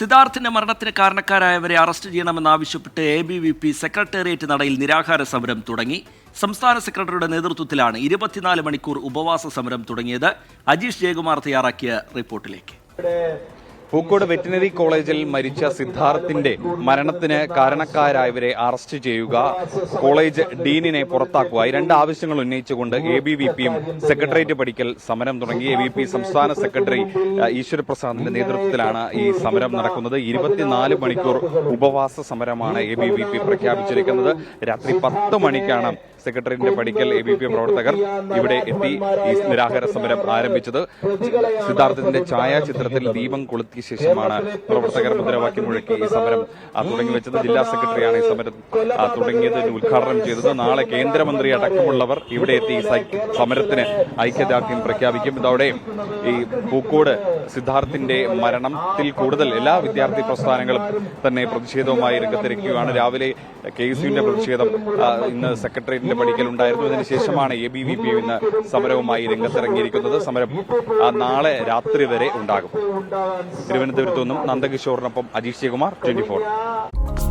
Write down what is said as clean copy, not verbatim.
സിദ്ധാർത്ഥിന്റെ മരണത്തിന് കാരണക്കാരായവരെ അറസ്റ്റ് ചെയ്യണമെന്നാവശ്യപ്പെട്ട് ABVP secretariat നടയിൽ നിരാഹാര സമരം തുടങ്ങി. സംസ്ഥാന സെക്രട്ടറിയുടെ നേതൃത്വത്തിലാണ് 24 മണിക്കൂർ ഉപവാസ സമരം തുടങ്ങിയത്. അജീഷ് ജയകുമാർ തയ്യാറാക്കിയ റിപ്പോർട്ടിലേക്ക്. പൂക്കോട് വെറ്റിനറി കോളേജിൽ മരിച്ച സിദ്ധാർത്ഥിന്റെ മരണത്തിന് കാരണക്കാരായവരെ അറസ്റ്റ് ചെയ്യുക, കോളേജ് ഡീനിനെ പുറത്താക്കുക, ഈ രണ്ട് ആവശ്യങ്ങൾ ഉന്നയിച്ചുകൊണ്ട് ABVPയും സെക്രട്ടേറിയറ്റ് പടിക്കൽ സമരം തുടങ്ങി. ABVP സംസ്ഥാന സെക്രട്ടറി ഈശ്വരപ്രസാദിന്റെ നേതൃത്വത്തിലാണ് ഈ സമരം നടക്കുന്നത്. 24 മണിക്കൂർ ഉപവാസ സമരമാണ് ABVP പ്രഖ്യാപിച്ചിരിക്കുന്നത്. രാത്രി 10 മണിക്കാണ് സെക്രട്ടേറിയറ്റിന്റെ പടിക്കൽ ABVP പ്രവർത്തകർ ഇവിടെ എത്തി ഈ നിരാഹാര സമരം ആരംഭിച്ചത്. സിദ്ധാർത്ഥിന്റെ ഛായാചിത്രത്തിൽ ദീപം കൊളുത്തിയ ശേഷമാണ് പ്രവർത്തകർ മുദ്രാവാക്യം മുഴക്കി ഈ സമരം തുടങ്ങിവെച്ചത്. ജില്ലാ സെക്രട്ടറിയാണ് ഈ സമരം തുടങ്ങിയതിന് ഉദ്ഘാടനം ചെയ്തത്. നാളെ കേന്ദ്രമന്ത്രി അടക്കമുള്ളവർ ഇവിടെ എത്തി സമരത്തിന് ഐക്യദാർഢ്യം പ്രഖ്യാപിക്കും. ഇതോടെ ഈ പൂക്കോട് സിദ്ധാർത്ഥിന്റെ മരണത്തിൽ കൂടുതൽ എല്ലാ വിദ്യാർത്ഥി പ്രസ്ഥാനങ്ങളും തന്നെ പ്രതിഷേധവുമായി രംഗത്തിരിക്കുകയാണ്. രാവിലെ KSUവിന്റെ പ്രതിഷേധം ഇന്ന് സെക്രട്ടേറിയറ്റിന്റെ പടിക്കലുണ്ടായിരുന്നു. ഇതിനുശേഷമാണ് ABVP ഇന്ന് സമരവുമായി രംഗത്തിറങ്ങിയിരിക്കുന്നത്. സമരം നാളെ രാത്രി വരെ ഉണ്ടാകും. തിരുവനന്തപുരത്തു നിന്നും നന്ദകിഷോറിനൊപ്പം അജീഷ് ജയകുമാർ, 24.